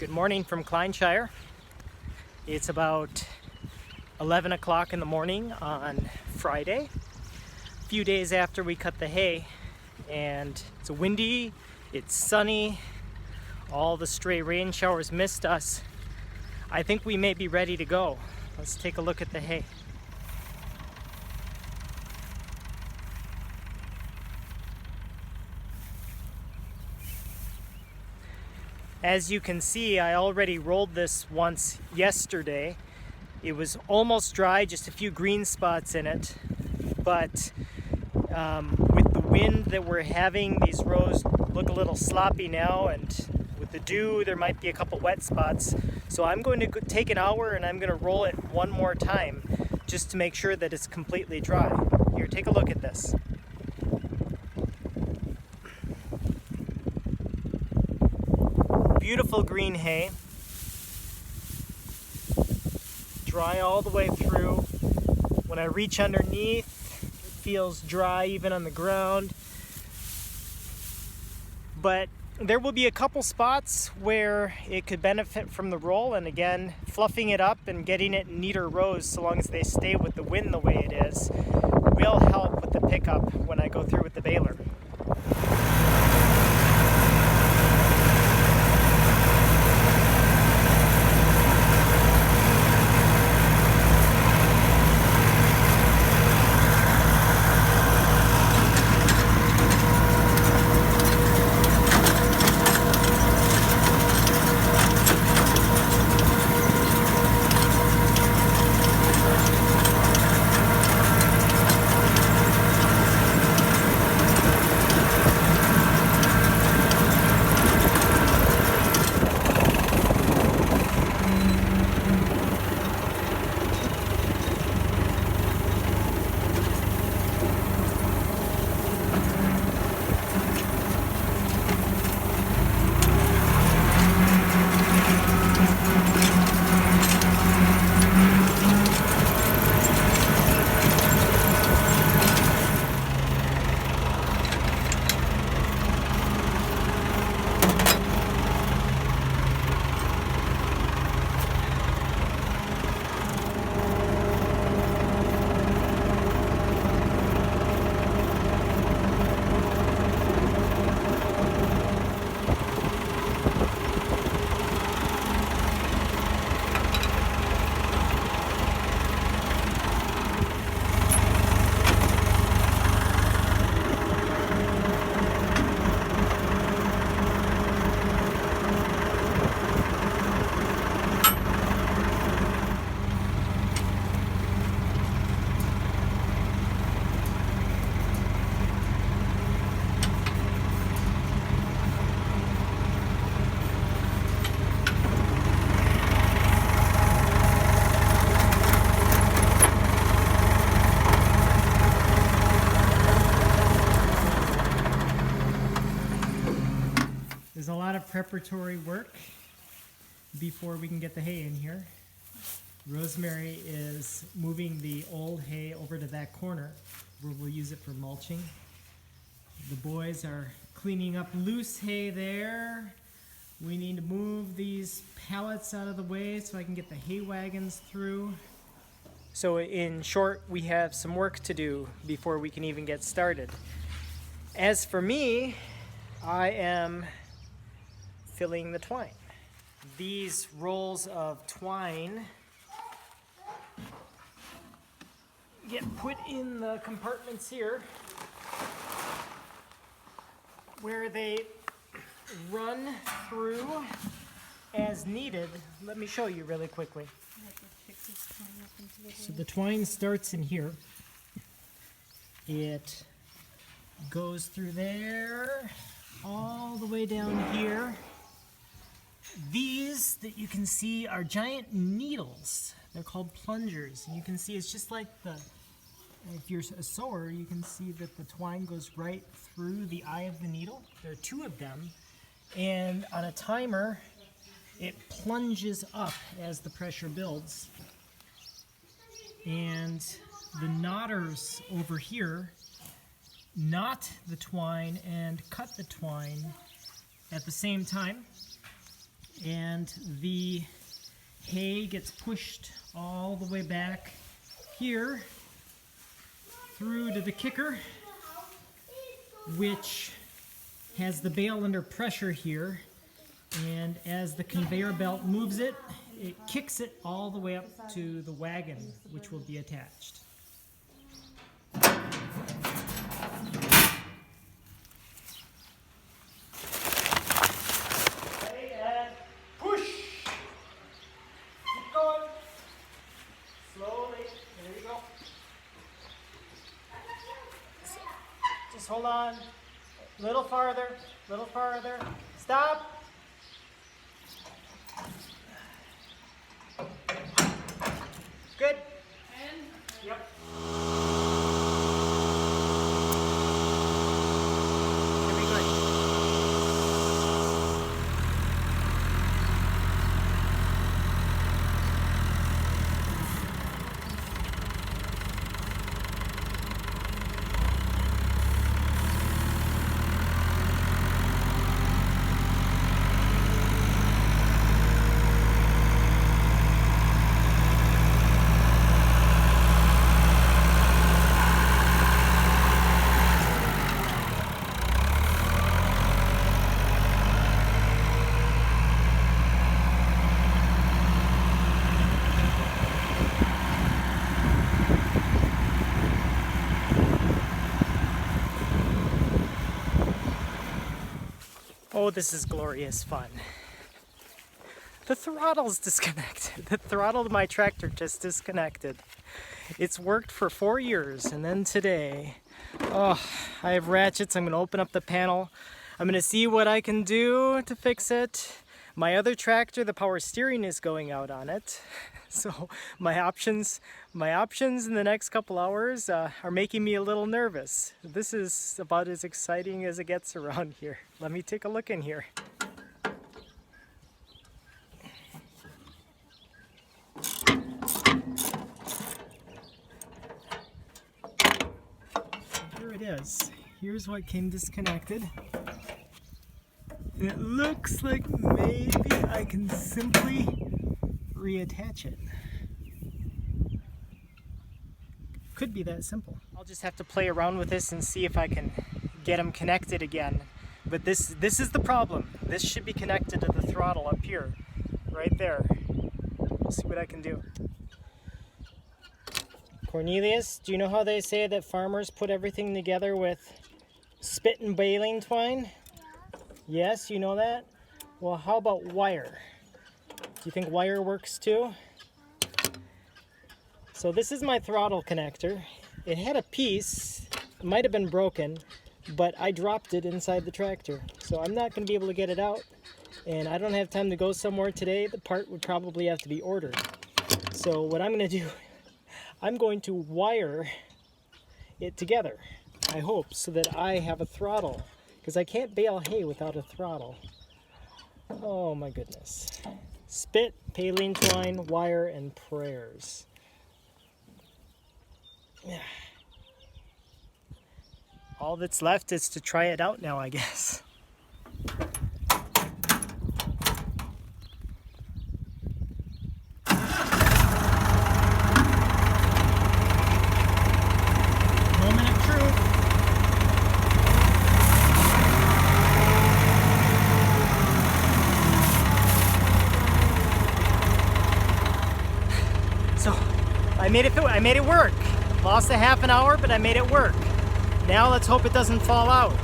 Good morning from Kleinshire. It's about 11 o'clock in the morning on Friday, a few days after we cut the hay, and it's windy, it's sunny, all the stray rain showers missed us. I think we may be ready to go. Let's take a look at the hay. As you can see, I already rolled this once yesterday. It was almost dry, just a few green spots in it. But with the wind that we're having, these rows look a little sloppy now, and with the dew, there might be a couple wet spots. So I'm going to take an hour and I'm going to roll it one more time just to make sure that it's completely dry. Here, take a look at this. Beautiful green hay, dry all the way through. When I reach underneath, it feels dry even on the ground. But there will be a couple spots where it could benefit from the roll, and again, fluffing it up and getting it in neater rows, so long as they stay with the wind the way it is, will help with the pickup when I go through with the baler. There's a lot of preparatory work before we can get the hay in here. Rosemary is moving the old hay over to that corner where we'll use it for mulching. The boys are cleaning up loose hay there. We need to move these pallets out of the way so I can get the hay wagons through. So in short, we have some work to do before we can even get started. As for me, I am filling the twine. These rolls of twine get put in the compartments here where they run through as needed. Let me show you really quickly. So the twine starts in here. It goes through there, all the way down here. These that you can see are giant needles. They're called plungers. And you can see it's just like if you're a sewer, you can see that the twine goes right through the eye of the needle. There are two of them. And on a timer, it plunges up as the pressure builds. And the knotters over here knot the twine and cut the twine at the same time. and the hay gets pushed all the way back here through to the kicker, which has the bale under pressure here, and as the conveyor belt moves it, it kicks it all the way up to the wagon, which will be attached. Just hold on. Little farther. Little farther. Stop. Good. Yep. Should be good. Oh, this is glorious fun. The throttle's disconnected. The throttle of my tractor just disconnected. It's worked for 4 years, and then today, oh, I have ratchets. I'm going to open up the panel. I'm going to see what I can do to fix it. My other tractor, the power steering is going out on it. So my options in the next couple hours are making me a little nervous. This is about as exciting as it gets around here. Let me take a look in here. Here it is. Here's what came disconnected. It looks like maybe I can simply reattach it. Could be that simple. I'll just have to play around with this and see if I can get them connected again. But this is the problem. This should be connected to the throttle up here, right there. We'll see what I can do. Cornelius, do you know how they say that farmers put everything together with spit and baling twine? Yes, you know that? Well, how about wire? Do you think wire works too? So this is my throttle connector. It had a piece, it might have been broken, but I dropped it inside the tractor. So I'm not going to be able to get it out, and I don't have time to go somewhere today. The part would probably have to be ordered. So what I'm going to do, I'm going to wire it together, I hope, so that I have a throttle. Because I can't bale hay without a throttle. Oh my goodness. Spit, baling twine, wire, and prayers. All that's left is to try it out now, I guess. Moment of truth. So I made it work. Lost a half an hour, but I made it work. Now let's hope it doesn't fall out.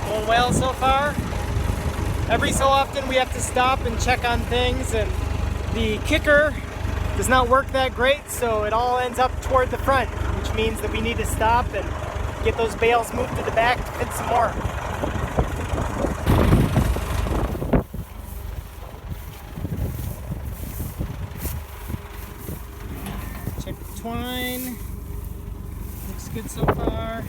Going well so far. Every so often we have to stop and check on things, and the kicker does not work that great, so it all ends up toward the front, which means that we need to stop and get those bales moved to the back to fit some more. Check the twine. Looks good so far.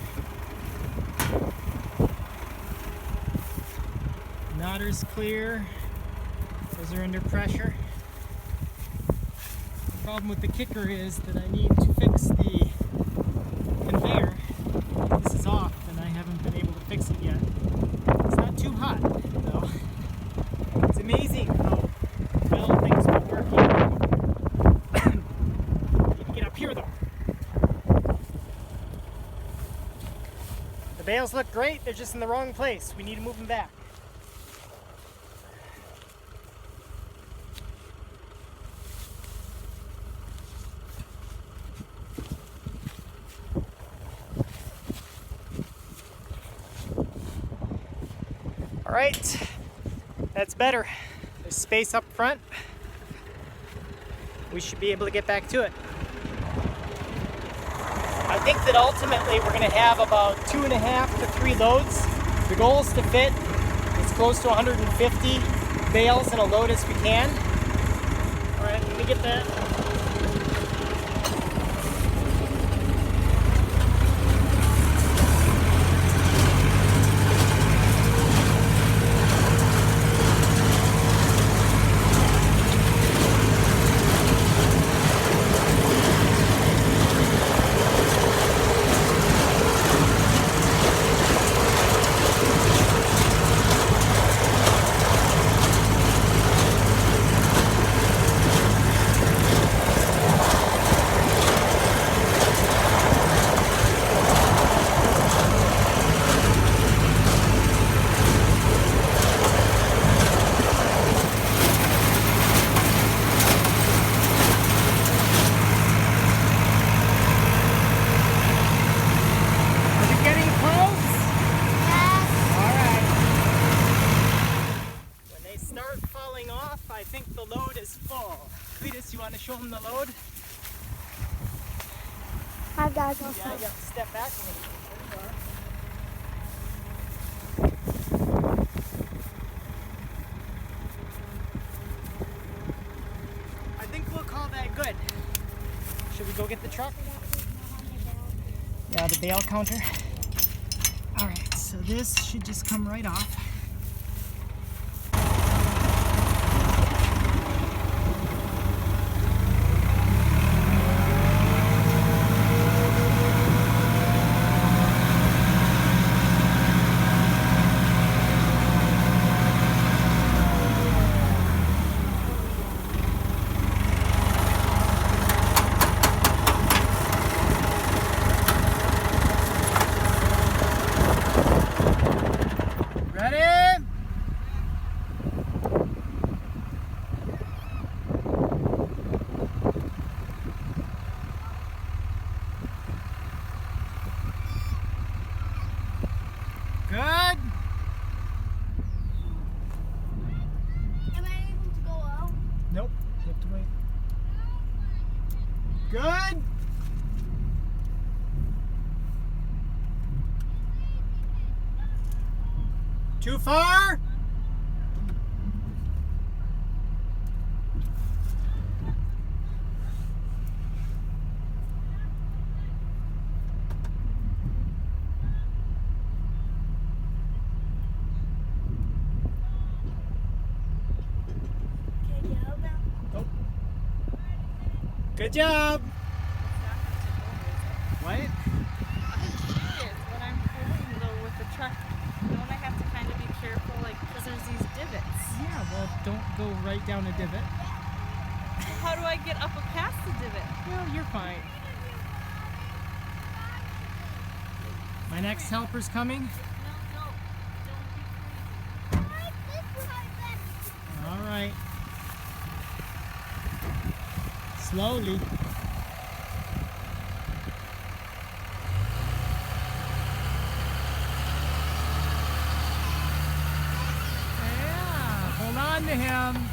Knotter's clear. Those are under pressure. The problem with the kicker is that I need to fix the conveyor. This is off and I haven't been able to fix it yet. It's not too hot though. It's amazing how well things are working. Need to get up here though. The bales look great, they're just in the wrong place. We need to move them back. All right, that's better. There's space up front. We should be able to get back to it. I think that ultimately we're gonna have about 2.5 to 3 loads. The goal is to fit as close to 150 bales in a load as we can. All right, let me get that. I think the load is full. Cletus, you want to show him the load? I gotta go. Yeah, I got to step back a little bit. I think we'll call that good. Should we go get the truck? Yeah, the bale counter. All right, so this should just come right off. Good. Am I able to go out? Nope. You have to wait. Good. Too far? Good job. What? When I'm pulling though with the truck, don't I have to kind of be careful, like, because there's these divots? Yeah, well, don't go right down a divot. How do I get up past the divot? Well, you're fine. My next helper's coming. No, don't be crazy. All right. Slowly. Yeah, hold on to him.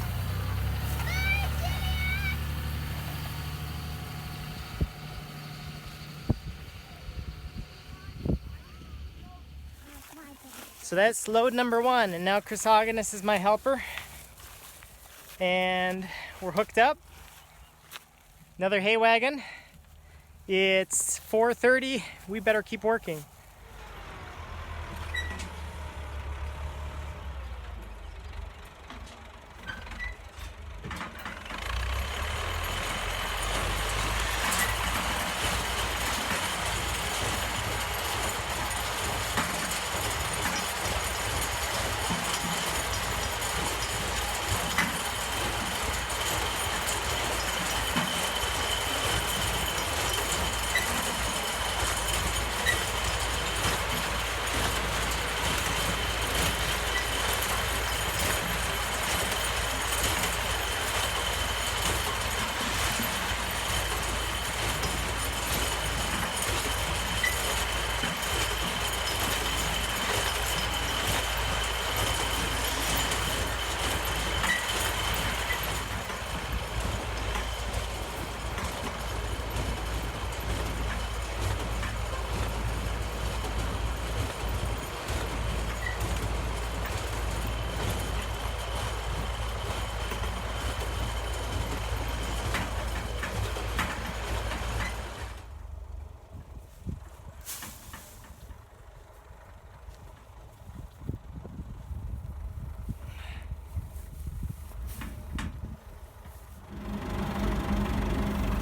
So that's load number 1, and now Chris Haugenis is my helper. And we're hooked up. Another hay wagon. It's 4:30. We better keep working.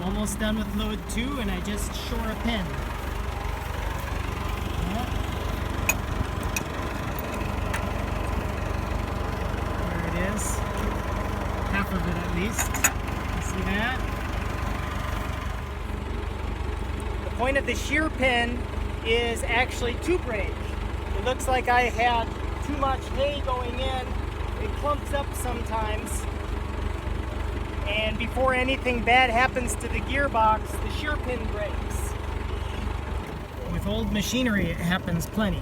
Almost done with load 2, and I just shore a pin. Yep. There it is. Half of it at least. You see that? The point of the shear pin is actually to break. It looks like I had too much hay going in. It clumps up sometimes. And before anything bad happens to the gearbox, the shear pin breaks. With old machinery, it happens plenty.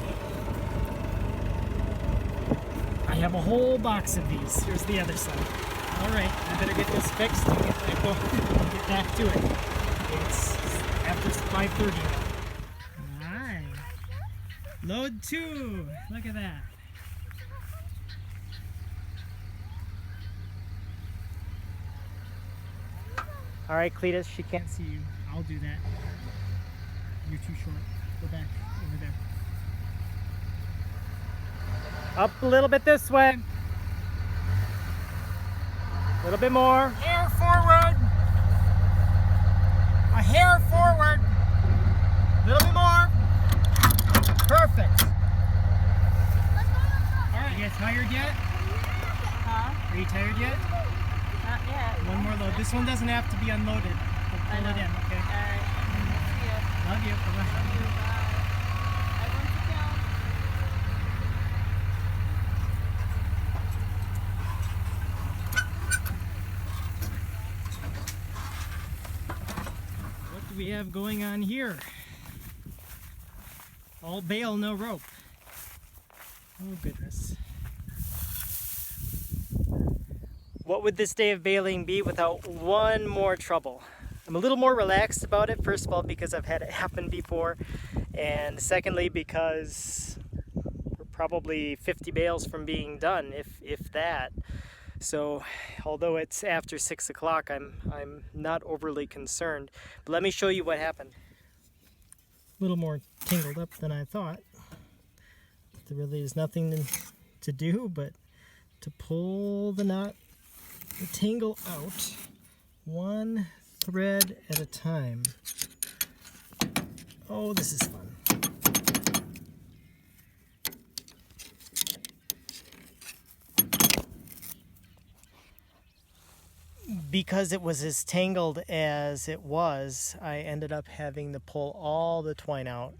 I have a whole box of these. Here's the other side. All right, I better get this fixed and get back to it. It's after 5:30. All right. Load 2. Look at that. All right, Cletus, she can't see you. I'll do that. You're too short. Go back over there. Up a little bit this way. A little bit more. Hair forward. A hair forward. A little bit more. Perfect. All right, you guys tired yet? Huh? Are you tired yet? Not yet. One more load. This one doesn't have to be unloaded. We'll pull it in, okay? Alright. See ya. Love you. Bye-bye. Love you. Bye. Everyone sit down. What do we have going on here? All bale, no rope. Oh goodness. What would this day of baling be without one more trouble? I'm a little more relaxed about it, first of all because I've had it happen before, and secondly because we're probably 50 bales from being done, if that. So although it's after 6 o'clock, I'm not overly concerned. But let me show you what happened. A little more tangled up than I thought. There really is nothing to do but to pull the knot, the tangle out, one thread at a time. Oh, this is fun. Because it was as tangled as it was, I ended up having to pull all the twine out.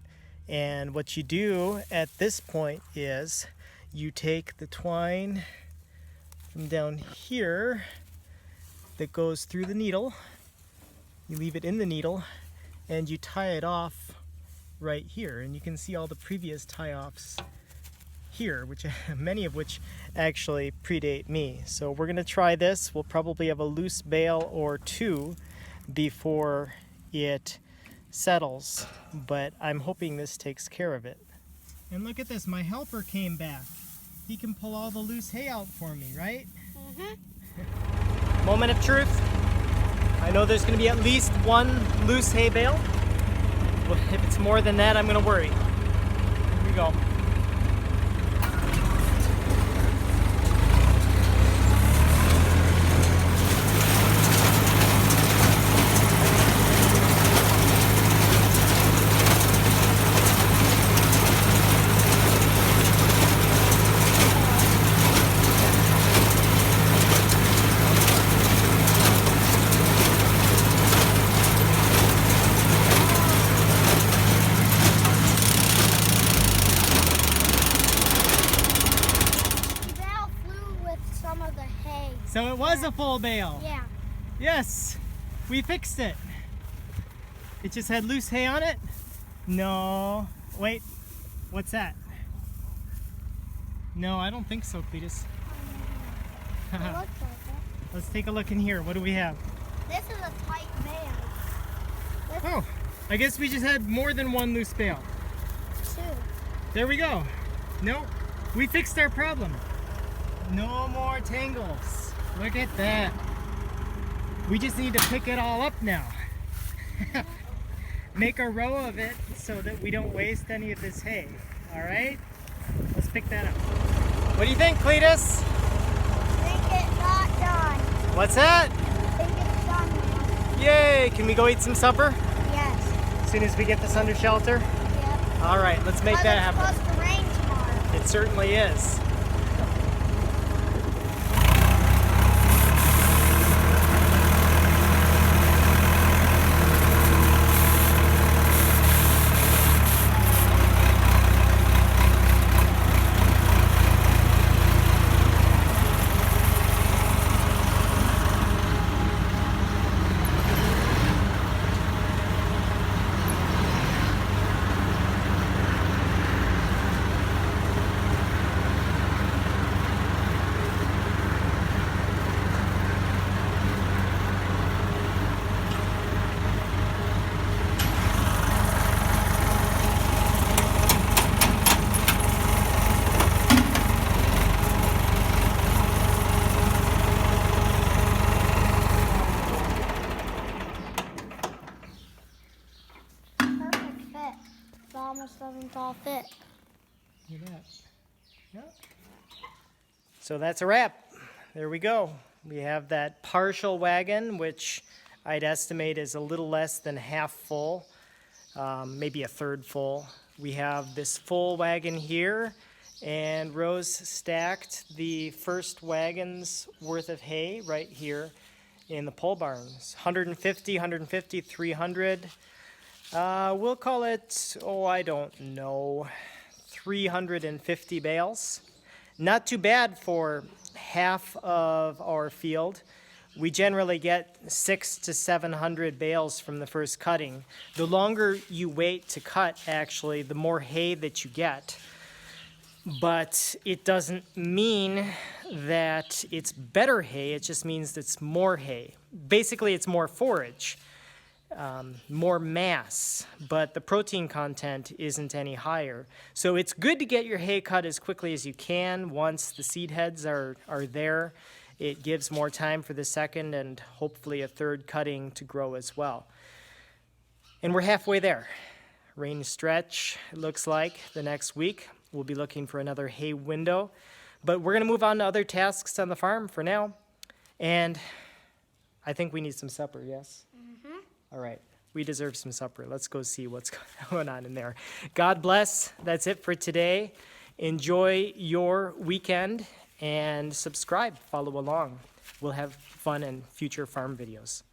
And what you do at this point is you take the twine from down here that goes through the needle, you leave it in the needle, and you tie it off right here. And you can see all the previous tie-offs here, which many of which actually predate me. So we're gonna try this. We'll probably have a loose bale or two before it settles, but I'm hoping this takes care of it. And look at this, my helper came back. He can pull all the loose hay out for me, right? Moment of truth. I know there's going to be at least one loose hay bale. Well, if it's more than that, I'm going to worry. Here we go. So it was a full bale. Yeah. Yes, we fixed it. It just had loose hay on it? No. Wait, what's that? No, I don't think so, Cletus. It looks like it. Let's take a look in here. What do we have? This is a tight bale. Oh, I guess we just had more than one loose bale. Two. There we go. No, we fixed our problem. No more tangles. Look at that. We just need to pick it all up now. Make a row of it so that we don't waste any of this hay. All right? Let's pick that up. What do you think, Cletus? I think it's not done. What's that? I think it's done now. Yay! Can we go eat some supper Yes. as soon as we get this under shelter? Yep. All right, let's make that happen. It's supposed to rain tomorrow. It certainly is. Almost doesn't all fit. Look at that. Yep. So that's a wrap. There we go. We have that partial wagon, which I'd estimate is a little less than half full, maybe a third full. We have this full wagon here, and Rose stacked the first wagon's worth of hay right here in the pole barns. 150, 150, 300. We'll call it, I don't know, 350 bales. Not too bad for half of our field. We generally get 600 to 700 bales from the first cutting. The longer you wait to cut, actually, the more hay that you get. But it doesn't mean that it's better hay, it just means it's more hay. Basically, it's more forage. More mass, but the protein content isn't any higher. So it's good to get your hay cut as quickly as you can once the seed heads are there. It gives more time for the second and hopefully a third cutting to grow as well. And we're halfway there. Rain stretch, it looks like, the next week. We'll be looking for another hay window. But we're going to move on to other tasks on the farm for now. And I think we need some supper, yes? All right, we deserve some supper. Let's go see what's going on in there. God bless. That's it for today. Enjoy your weekend and subscribe, follow along. We'll have fun in future farm videos.